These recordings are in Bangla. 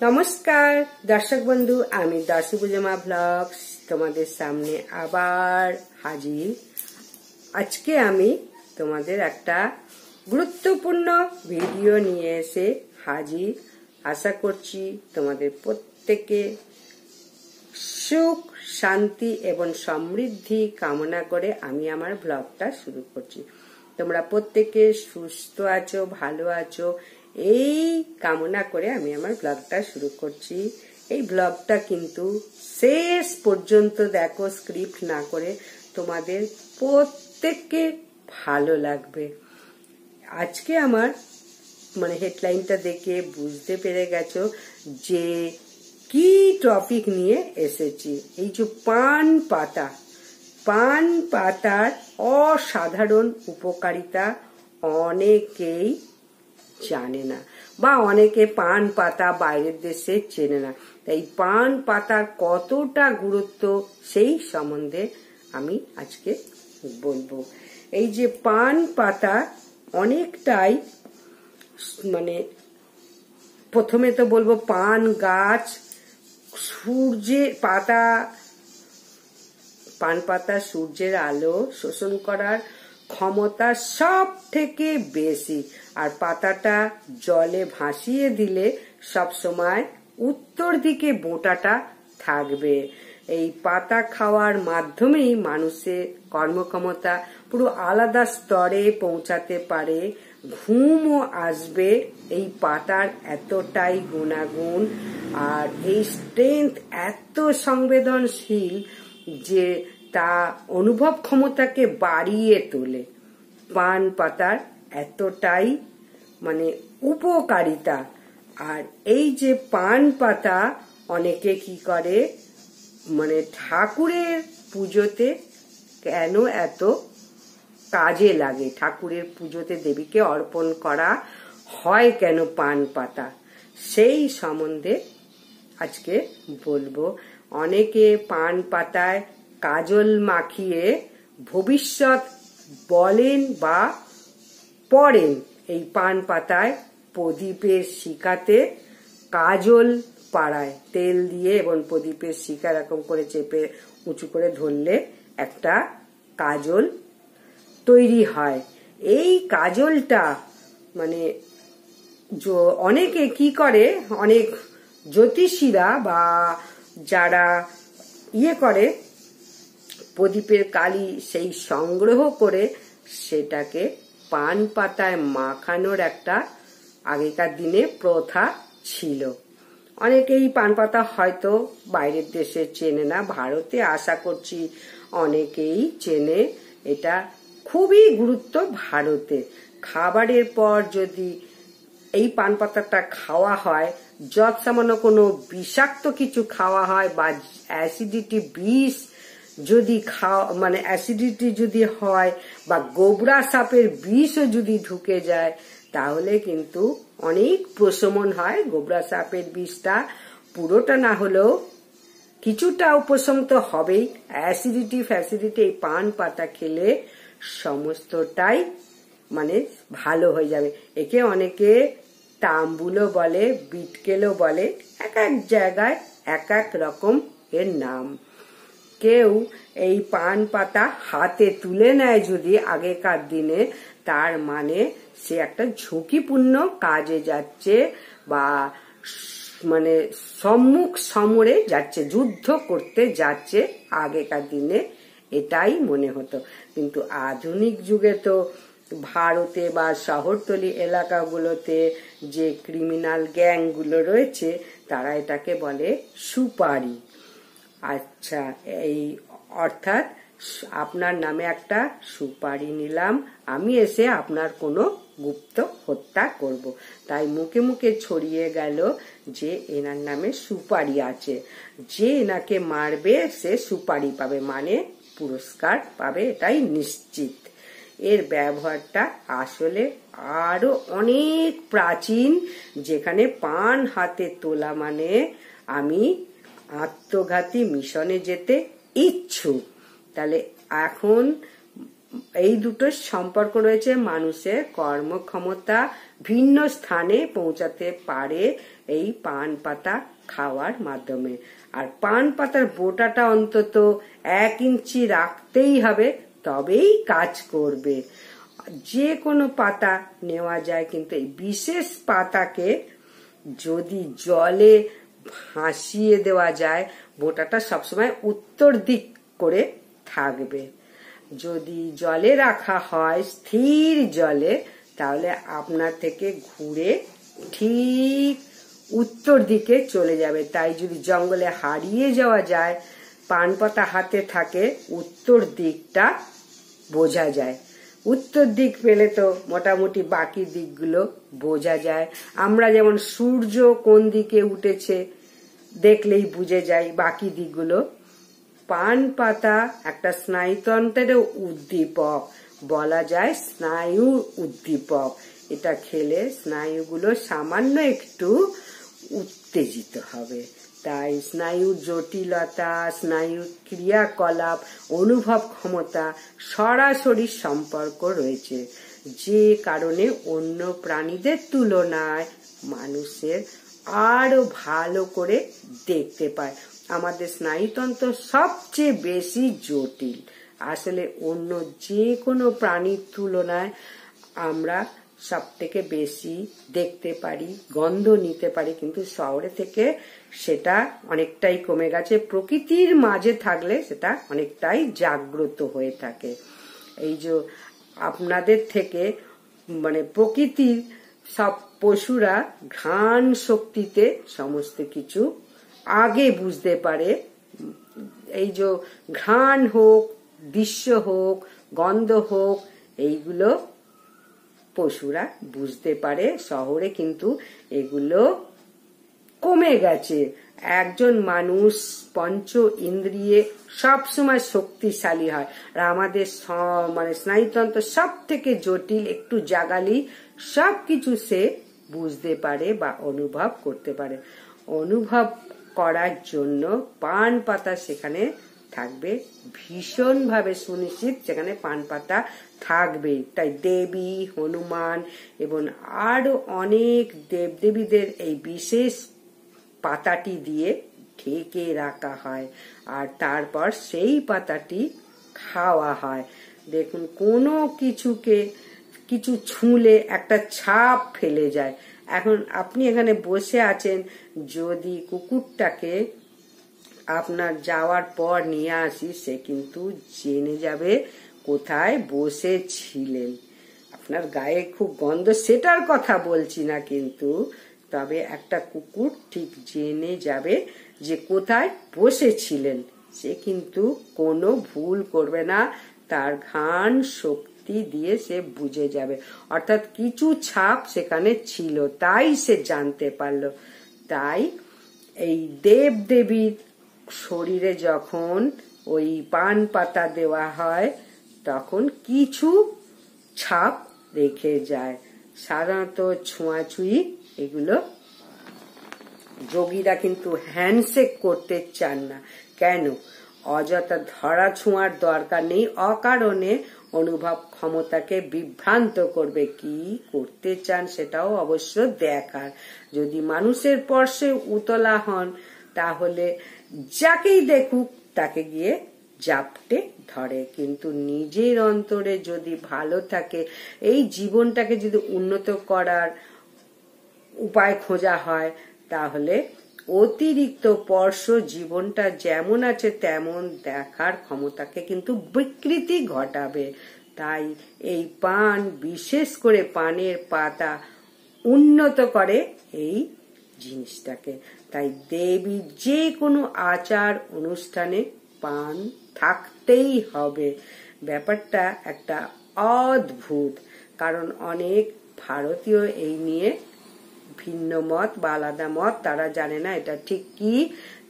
নমস্কার দর্শক বন্ধু, আমি দাসুবুজমা ব্লগস তোমাদের সামনে আবার হাজির। আজকে আমি তোমাদের একটা গুরুত্বপূর্ণ ভিডিও নিয়ে এসে হাজির। আশা করছি তোমাদের প্রত্যেকে সুখ শান্তি এবং সমৃদ্ধি কামনা করে আমি আমার ব্লগটা শুরু করছি। তোমরা প্রত্যেকে সুস্থ আছো, ভালো আছো, এই কামনা করে আমি আমার ব্লগটা শুরু করছি। এই ব্লগটা কিন্তু শেষ পর্যন্ত দেখো, স্ক্রিপ্ট না করে, তোমাদের প্রত্যেককে ভালো লাগবে। আজকে আমার হেডলাইনটা দেখে বুঝতে পেরে গেছো যে কি টপিক নিয়ে এসেছি। এই যে পান পাতার অসাধারণ উপকারিতা অনেকেই জানে না, বা অনেকে পান পাতা বাইরের দেশে চেনে না। তাই পান পাতার কতটা গুরুত্ব সেই সম্বন্ধে আমি আজকে বলবো। এই যে পান পাতা অনেকটাই প্রথমে তো বলবো পান গাছ, পান পাতা সূর্যের আলো শোষণ করার ক্ষমতা সব থেকে বেশি। আর পাতাটা জলে ভাসিয়ে দিলে সব সময় উত্তর দিকে বোঁটাটা থাকবে। এই পাতা খাওয়ার মাধ্যমেই মানুষের কর্মক্ষমতা পুরো আলাদা স্তরে পৌঁছাতে পারে, ঘুমও আসবে। এই পাতার এতটাই গুণাগুণ, আর এই স্ট্রেংথ এত সংবেদনশীল যে তা অনুভব ক্ষমতাকে বাড়িয়ে তোলে। পান পাতার এতটাই উপকারিতা। আর এই যে পান পাতা অনেকে কি করে, ঠাকুরের পুজোতে কেন এত কাজে লাগে, ঠাকুরের পুজোতে দেবীকে অর্পণ করা হয় কেন পান পাতা, সেই সম্বন্ধে আজকে বলবো। অনেকে পান পাতায় কাজল মাখিয়ে ভবিষ্যৎ বলেন বা পড়েন। এই পান পাতায় প্রদীপের শিখাতে কাজল পাড়ায় তেল দিয়ে, এবং প্রদীপের শিখা এরকম করে চেপে উঁচু করে ধরলে একটা কাজল তৈরি হয়। এই কাজলটা অনেকে কি করে, অনেক জ্যোতিষীরা বা যারা করে প্রদীপের কালি, সেই সংগ্রহ করে সেটাকে পান পাতায় মাখানোর একটা আগেকার দিনে প্রথা ছিল। অনেকেই পান পাতা হয়তো বাইরের দেশে চেনে না, ভারতে আশা করছি অনেকেই চেনে। এটা খুবই গুরুত্ব ভারতে। খাবারের পর যদি এই পান পাতাটা খাওয়া হয়, যত সামান্য কোনো বিষাক্ত কিছু খাওয়া হয় বা অ্যাসিডিটি বিষ যদি অ্যাসিডিটি যদি হয়, বা গোবরা সাপের বিষও যদি ঢুকে যায়, তাহলে কিন্তু অনেক প্রশমন হয়। গোবরা সাপের বিষটা পুরোটা না হলেও কিছুটা উপশম তো হবেই। অ্যাসিডিটি এই পান পাতা খেলে সমস্তটাই ভালো হয়ে যাবে। একে অনেকে তাম্বুলও বলে, বিটকেলও বলে, এক এক জায়গায় এক এক রকম এর নাম। কেউ এই পান পাতা হাতে তুলে নেয় যদি আগেকার দিনে, তার সে একটা ঝুঁকিপূর্ণ কাজে যাচ্ছে, বা সম্মুখ সমরে যাচ্ছে, যুদ্ধ করতে যাচ্ছে। আগেকার দিনে এটাই মনে হতো। কিন্তু আধুনিক যুগে তো ভারতে বা শহরতলি এলাকাগুলোতে যে ক্রিমিনাল গ্যাংগুলো রয়েছে, তারা এটাকে বলে সুপারি। আচ্ছা, এই অর্থাৎ আপনার নামে একটা সুপারি নিলাম, আমি এসে আপনার কোনো গুপ্ত হত্যা করব। তাই মুখে মুখে ছড়িয়ে গেল যে এনার নামে সুপারি আছে, যে এনাকে মারবে সে সুপারি পাবে, পুরস্কার পাবে, এটাই নিশ্চিত। এর ব্যবহারটা আসলে আরো অনেক প্রাচীন, যেখানে পান হাতে তোলা আমি আত্মঘাতী মিশনে যেতে ইচ্ছুক। তাহলে এখন এই দুটোর সম্পর্ক রয়েছে। মানুষের কর্মক্ষমতা ভিন্ন স্থানে পৌঁছাতে পারে, এই পান পাতা খাওয়ার মাধ্যমে। আর পান পাতার বোটাটা অন্তত 1 ইঞ্চি রাখতেই হবে, তবেই কাজ করবে। যে কোনো পাতা নেওয়া যায়, কিন্তু এই বিশেষ পাতাকে যদি জলে ভাসিয়ে দেওয়া যায়, বোটাটা সবসময় উত্তর দিক করে থাকবে। যদি জলে রাখা হয় স্থির জলে, তাহলে আপনার থেকে ঘুরে ঠিক উত্তর দিকে চলে যাবে। তাই যদি জঙ্গলে হারিয়ে যাওয়া যায়, পান পাতা হাতে থাকে, উত্তর দিকটা বোঝা যায়। উত্তর দিক পেলে তো মোটামুটি বাকি দিকগুলো বোঝা যায়। আমরা যেমন সূর্য কোন দিকে উঠেছে দেখলেই বুঝে যাই বাকি দিকগুলো। পান পাতা একটা স্নায়ুতন্ত্রের উদ্দীপক, বলা যায় স্নায়ু উদ্দীপক। এটা খেলে স্নায়ুগুলো সামান্য একটু উত্তেজিত হবে। তাই স্নায়ুর জটিলতা, স্নায়ুর ক্রিয়াকলাপ, অনুভব ক্ষমতা সরাসরি সম্পর্ক রয়েছে, যে কারণে অন্য প্রাণীদের তুলনায় মানুষের আরো ভালো করে দেখতে পায়। আমাদের স্নায়ুতন্ত্র সবচেয়ে বেশি জটিল। আসলে অন্য যে কোনো প্রাণীর তুলনায় আমরা সব থেকে বেশি দেখতে পারি, গন্ধ নিতে পারি, কিন্তু শহরে থেকে সেটা অনেকটাই কমে গেছে। প্রকৃতির মাঝে থাকলে সেটা অনেকটাই জাগ্রত হয়ে থাকে। এই যে আপনাদের থেকে মানে প্রকৃতির সব পশুরা ঘ্রাণ শক্তিতে সমস্ত কিছু আগে বুঝতে পারে। এই যে ঘ্রাণ হোক, দৃশ্য হোক, গন্ধ হোক, এইগুলো পশুরা বুঝতে পারে। শহরে কিন্তু এগুলো কমে গেছে। একজন মানুষ পঞ্চ ইন্দ্রিয়ে সবসময় শক্তিশালী হয়, আর আমাদের মানে স্নায়ুতন্ত্র সব থেকে জটিল। একটু জাগালি সবকিছু সে বুঝতে পারে বা অনুভব করতে পারে। অনুভব করার জন্য পান পাতা সেখানে থাকবে ভীষণভাবে সুনিশ্চিত, সেখানে পান পাতা থাকবে। তাই দেবী, হনুমান এবং আরো অনেক দেবদেবীদের এই বিশেষ পাতাটি দিয়ে ঢেকে রাখা হয়, আর তারপর সেই পাতাটি খাওয়া হয়। দেখুন, কোনো কিছু ছুঁলে একটা ছাপ ফেলে যায়। এখন আপনি এখানে বসে আছেন, যদি কুকুরটাকে আপনার যাওয়ার পর নিয়ে আসি, সে কিন্তু জেনে যাবে কোথায় বসেছিলেন। আপনার গায়ে খুব গন্ধ, সেটার কথা বলছি না, কিন্তু তবে একটা কুকুর ঠিক জেনে যাবে যে কোথায় বসেছিলেন। সে কিন্তু কোনো ভুল করবে না, তার ঘ্রাণ শক্তি দিয়ে সে বুঝে যাবে। অর্থাৎ কিছু ছাপ সেখানে ছিল, তাই সে জানতে পারলো। তাই এই দেবদেবীর শরীরে যখন ওই পান পাতা দেওয়া হয়, তখন কিছু ছাপ রেখে যায়। সাধারণত ছোঁয়াছুঁয়ি এগুলো যোগীরা কিন্তু হ্যান্ডশেক করতে চান না। কেন? অযথা ধরা ছোঁয়ার দরকার নেই, অকারণে অনুভব ক্ষমতাকে বিভ্রান্ত করবে। কি করতে চান সেটাও অবশ্য দেখার। যদি মানুষের স্পর্শে উতলা হন, তাহলে যাকেই দেখুক তাকে গিয়ে জাপটে ধরে। কিন্তু নিজের অন্তরে যদি ভালো থাকে, এই জীবনটাকে যদি উন্নত করার উপায় খোঁজা হয়, তাহলে অতিরিক্ত স্পর্শ জীবনটা যেমন আছে তেমন দেখার ক্ষমতাকে কিন্তু বিকৃতি ঘটাবে। তাই এই পান, বিশেষ করে পানের পাতা উন্নত করে এই জিনিসটাকে। তাই দেবীর যে কোনো আচার অনুষ্ঠানে পান থাকতেই হবে। ব্যাপারটা একটা অদ্ভুত, কারণ অনেক ভারতীয় এই নিয়ে ভিন্ন মত বা আলাদা মত, তারা জানে না এটা ঠিক কি।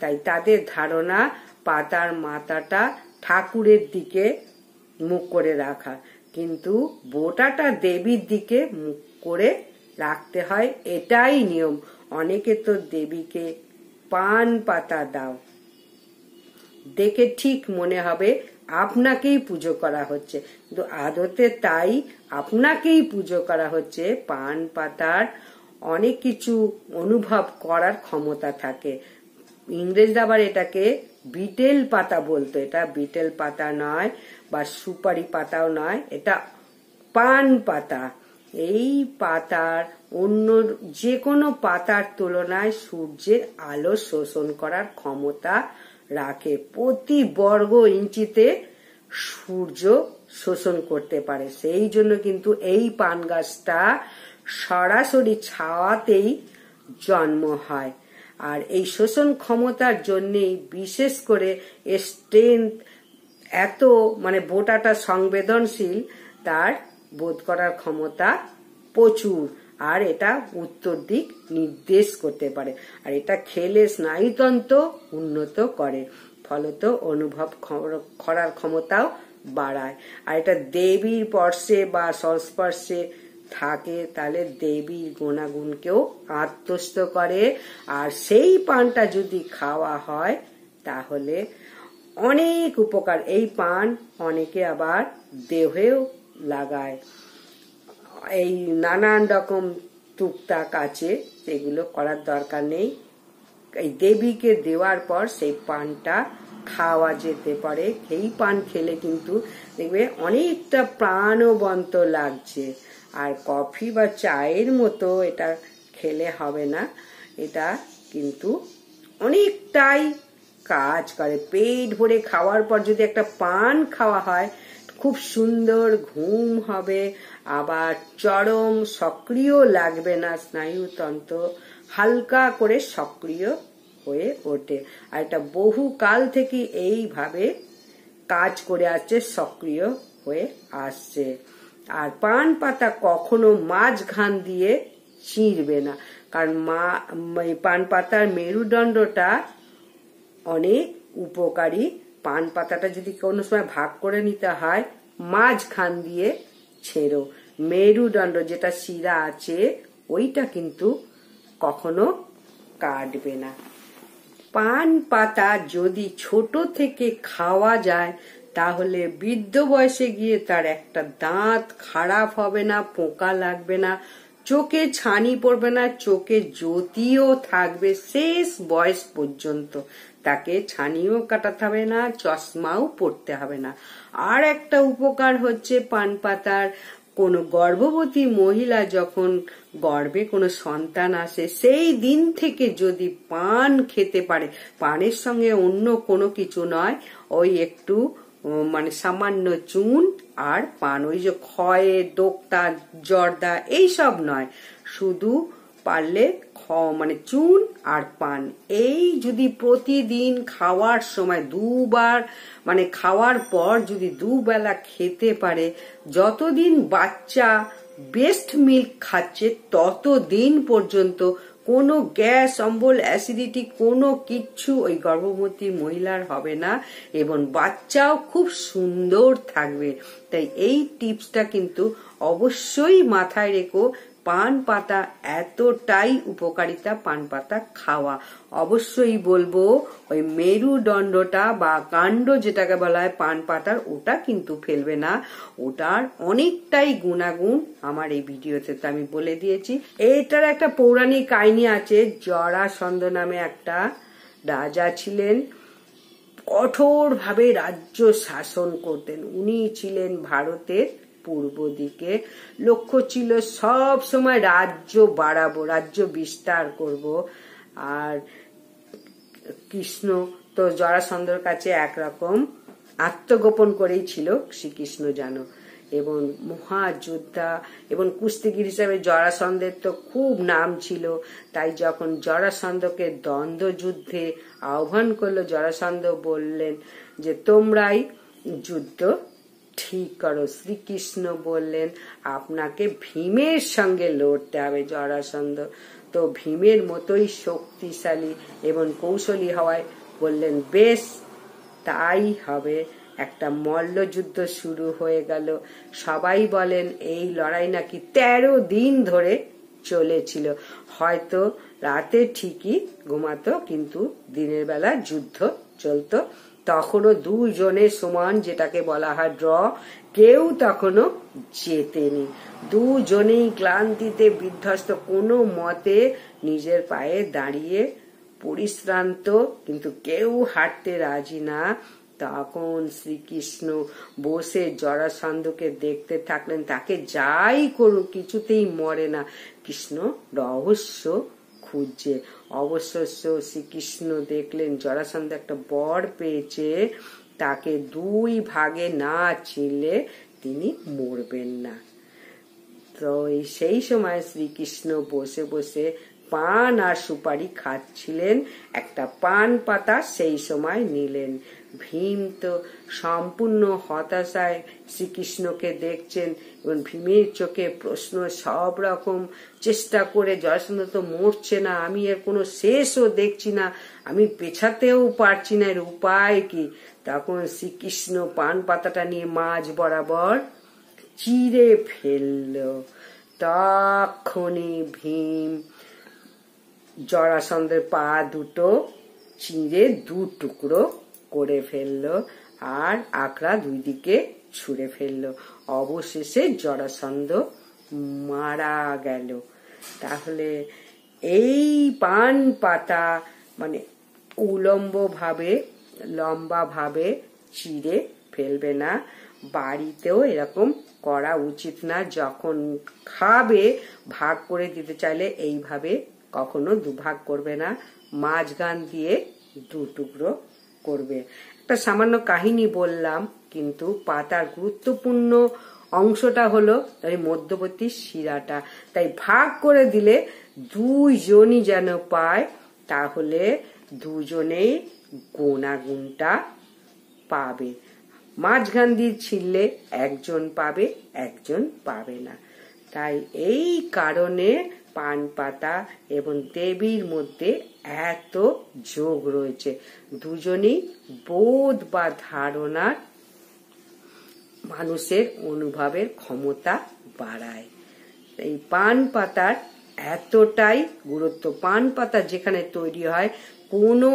তাই তাদের ধারণা পাতার মাথাটা ঠাকুরের দিকে মুখ করে রাখা, কিন্তু বোটাটা দেবীর দিকে মুখ করে রাখতে হয়, এটাই নিয়ম। অনেকে তো দেবীকে পান পাতা দাও, দেখে ঠিক মনে হবে আপনাকেই পুজো করা হচ্ছে, কিন্তু আদতে তাই আপনাকেই পুজো করা হচ্ছে। পান পাতার অনেক কিছু অনুভব করার ক্ষমতা থাকে। ইংরেজরা আবার এটাকে বিটেল পাতা বলতো। এটা বিটেল পাতা নয় বা সুপারি পাতাও নয়, এটা পান পাতা। এই পাতার অন্য যে কোনো পাতার তুলনায় সূর্যের আলো শোষণ করার ক্ষমতা রাখে। প্রতি বর্গ ইঞ্চিতে সূর্য শোষণ করতে পারে। সেই জন্য কিন্তু এই পান গাছটা সরাসরি ছাওয়াতেই জন্ম হয়। আর এই শোষণ ক্ষমতার জন্যেই বিশেষ করে স্ট্রেংথ এত, মানে বোটাটা সংবেদনশীল, তার বোধ করার ক্ষমতা প্রচুর। আর এটা উত্তর দিক নির্দেশ করতে পারে। আর এটা খেলে স্নায়ুতন্ত্র উন্নত করে, ফলত অনুভব করার ক্ষমতাও বাড়ায়। আর এটা দেবীর স্পর্শে বা সংস্পর্শে থাকে, তাহলে দেবীর গুণাগুণকেও আত্মস্থ করে। আর সেই পানটা যদি খাওয়া হয় তাহলে অনেক উপকার। এই পান অনেকে আবার দেহেও লাগায়। এই নানান রকম টুকটাক আছে, এগুলো করার দরকার নেই। এই দেবীকে দেওয়ার পর সেই পানটা খাওয়া যেতে পারে। এই পান খেলে কিন্তু দেখবে অনেকটা প্রাণবন্ত লাগছে। আর কফি বা চায়ের মতো এটা খেলে হবে না, এটা কিন্তু অনেকটাই কাজ করে। পেট ভরে খাওয়ার পর যদি একটা পান খাওয়া হয়, খুব সুন্দর ঘুম হবে, আবার চরম সক্রিয় লাগবে না, স্নায়ুতন্ত্র হালকা করে সক্রিয় হয়ে ওঠে। আর এটা বহু কাল থেকে এইভাবে কাজ করে আসছে, সক্রিয় হয়ে আসছে। আর পান পাতা কখনো মাঝখান দিয়ে চিরবে না, কারণ পান পাতার মেরুদণ্ডটা অনেক উপকারী। পান পাতাটা যদি কোনো সময় ভাগ করে নিতে হয়, মাঝখান দিয়ে ছেড়ো। মেরুদণ্ড যেটা শিরা আছে ওইটা কিন্তু কখনো কাটবে না। পান পাতা যদি ছোট থেকে খাওয়া যায় তাহলে বৃদ্ধ বয়সে গিয়ে তার একটা দাঁত খারাপ হবে না, পোকা লাগবে না, চোখে ছানি পড়বে না, চোখে জ্যোতিও থাকবে শেষ বয়স পর্যন্ত। তাকে ছানিও কাটাতে হবে না, চশমাও পড়তে হবে না। আর একটা উপকার হচ্ছে পান পাতার, কোনো গর্ভবতী মহিলা যখন গর্ভে কোনো সন্তান আসে, সেই দিন থেকে যদি পান খেতে পারে, পানের সঙ্গে অন্য কোনো কিছু নয়, ওই একটু মানে সামান্য চুন আর পান, ওই যে খয়ে দোক্তা জর্দা এইসব নয়, শুধু পারলে মানে চুন আর পান, এই যদি প্রতিদিন খাওয়ার সময় দুবার, মানে খাওয়ার পর যদি দুবেলা খেতে পারে, যতদিন বাচ্চা বেস্ট মিল্ক খাচ্ছে ততদিন পর্যন্ত কোনো গ্যাস, অম্বল, অ্যাসিডিটি কোনো কিচ্ছু ওই গর্ভবতী মহিলার হবে না, এবং বাচ্চাও খুব সুন্দর থাকবে। তাই এই টিপসটা কিন্তু অবশ্যই মাথায় রেখো। পান পাতা এতটাই উপকারিতা, পান পাতা খাওয়া। অবশ্যই বলবো ওই মেরুদণ্ডটা বা কাণ্ড যেটাকে বলা হয় পান পাতার, ওটা কিন্তু ফেলবে না। ওটার অনেকটাই গুণাগুণ আমার এই ভিডিওতে তো আমি বলে দিয়েছি। এইটার একটা পৌরাণিক কাহিনী আছে। জরাসন্ধ নামে একটা রাজা ছিলেন, কঠোরভাবে রাজ্য শাসন করতেন। উনি ছিলেন ভারতের পূর্ব দিকে। লক্ষ্য ছিল সব সময় রাজ্য বাড়াবো, রাজ্য বিস্তার করব। আর কৃষ্ণ তো জরাসন্ধর কাছে একরকম আত্মগোপন করেই ছিল, শ্রীকৃষ্ণ জানো। এবং মহাযোদ্ধা এবং কুস্তিগির হিসাবে জরাসন্ধের তো খুব নাম ছিল। তাই যখন জরাসন্ধকে দ্বন্দ্ব যুদ্ধে আহ্বান করলো, জরাসন্ধ বললেন যে তোমরাই যুদ্ধ ঠিক করো। শ্রীকৃষ্ণ বললেন আপনাকে ভীমের সঙ্গে লড়তে হবে। জরাসন্ধ তো ভীমের মতোই শক্তিশালী এবং কৌশলী হওয়ায় বললেন বেশ তাই হবে। একটা মল্লযুদ্ধ শুরু হয়ে গেল। সবাই বলেন এই লড়াই নাকি 13 দিন ধরে চলেছিল। হয়তো রাতে ঠিকই ঘুমাতো, কিন্তু দিনের বেলা যুদ্ধ চলতো তখনও দুজনের সমান, যেটাকে বলা হয় ড্র, কেউ তখনও জেতেনি। দুজনেই ক্লান্তিতে বিধ্বস্ত, কোনো মতে নিজের পায়ে দাঁড়িয়ে পরিশ্রান্ত, কিন্তু কেউ হাঁটতে রাজি না। তখন শ্রীকৃষ্ণ বসে জরাসন্ধকে দেখতে থাকলেন, তাকে যাই করুক কিছুতেই মরে না। কৃষ্ণ রহস্য খুঁজছে। অবশ্য শ্রীকৃষ্ণ দেখলেন জরাসন্ধ একটা বর পেয়েছে, তাকে দুই ভাগে না ছিঁড়লে তিনি মরবেন না। তো সেই সময় শ্রীকৃষ্ণ বসে বসে পান আর সুপারি খাচ্ছিলেন। একটা পান পাতা সেই সময় নিলেন। ভীম তো সম্পূর্ণ হতাশায় শ্রীকৃষ্ণকে দেখছেন এবং ভীমের চোখে প্রশ্ন, সব রকম চেষ্টা করে জরাসন্ধ তো মরছে না, আমি এর কোনো শেষও দেখছি না, আমি পেছাতেও পারছি না, এর উপায় কি? তখন শ্রীকৃষ্ণ পান পাতাটা নিয়ে মাঝ বরাবর চিরে ফেলল। তখনই ভীম জরাসন্ধের পা দুটো চিরে দু টুকরো করে ফেললো আর আঁকড়া দুই দিকে ছুঁড়ে ফেললো। অবশেষে জরাসন্ধ মারা গেল। তাহলে এই পান পাতা মানে উলম্ব ভাবে, লম্বা ভাবে চিরে ফেলবে না। বাড়িতেও এরকম করা উচিত না। যখন খাবে ভাগ করে দিতে চাইলে এইভাবে কখনো দুভাগ করবে না, মাঝখান দিয়ে দু টুকরো করবে। একটা সামান্য কাহিনী বললাম, কিন্তু পাতার গুরুত্বপূর্ণ অংশটা হলো এই মধ্যবর্তী শিরাটা। তাই ভাগ করে দিলে দুইজনই যেন পায়, তাহলে দুজনেই গুণাগুণটা পাবে। মাঝখান দিয়ে ছিঁড়লে একজন পাবে, একজন পাবে না। তাই এই কারণে পান পাতা এবং দেবীর মধ্যে এত যোগ রয়েছে। দুজনেই বোধ বা ধারণার মানুষের অনুভবের ক্ষমতা বাড়ায়। এই পান পাতার এতটাই গুরুত্ব। পান পাতা যেখানে তৈরি হয়, কোনো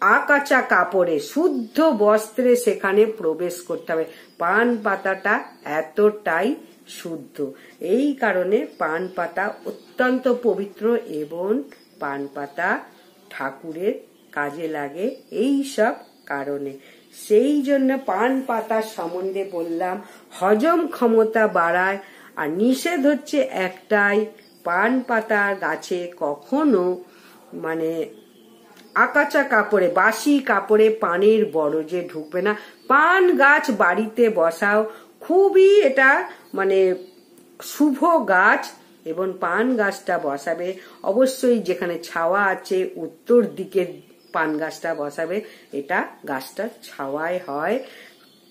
আকাচা কাপড়ে, শুদ্ধ বস্ত্রে সেখানে প্রবেশ করতে হবে। পান পাতাটা এতটাই শুদ্ধ। এই কারণে পান পাতা অত্যন্ত পবিত্র এবং পান পাতা ঠাকুরের কাজে লাগে এই সব কারণে। সেই জন্য পান পাতা সম্বন্ধে বললাম, হজম ক্ষমতা বাড়ায়। আর নিষেধ হচ্ছে একটাই, পান পাতার গাছে কখনো মানে আকাচা কাপড়ে, বাসি কাপড়ে পানের বরজে ঢুকবে না। পান গাছ বাড়িতে বসাও, খুবই এটা মানে শুভ গাছ, এবং পান গাছটা বসাবে অবশ্যই যেখানে ছাওয়া আছে, উত্তর দিকে পান গাছটা বসাবে। এটা গাছটা ছাওয়ায় হয়।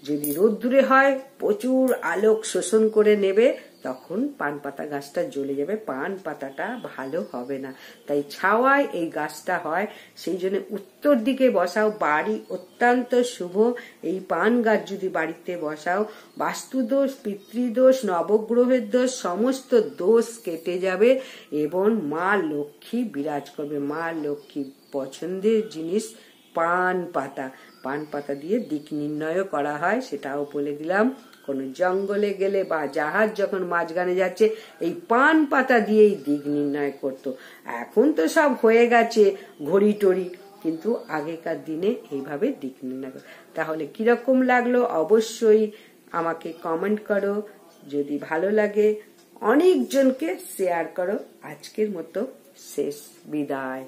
যদি রোদ্দুরে হয় প্রচুর আলোক শোষণ করে নেবে, তখন পান পাতা গাছটা জ্বলে যাবে, পান পাতাটা ভালো হবে না। তাই ছাওয়ায় এই গাছটা হয়, সেই জন্য উত্তর দিকে বসাও। বাড়ি অত্যন্ত শুভ। এই পান গাছ যদি বাড়িতে বসাও, বাস্তুদোষ, পিতৃদোষ, নবগ্রহের দোষ, সমস্ত দোষ কেটে যাবে এবং মা লক্ষ্মী বিরাজ করবে। মা লক্ষ্মী পছন্দের জিনিস পান পাতা। পান পাতা দিয়ে দিক নির্ণয় করা হয়, সেটাও বলে দিলাম। কোন জঙ্গলে গেলে বা জাহাজ যখন মাঝখানে যাচ্ছে, এই পান পাতা দিয়েই দিক নির্ণয় করতো। এখন তো সব হয়ে গেছে ঘড়ি টড়ি, কিন্তু আগেকার দিনে এইভাবে দিক নির্ণয়। তাহলে কিরকম লাগলো অবশ্যই আমাকে কমেন্ট করো। যদি ভালো লাগে অনেকজনকে শেয়ার করো। আজকের মতো শেষ, বিদায়।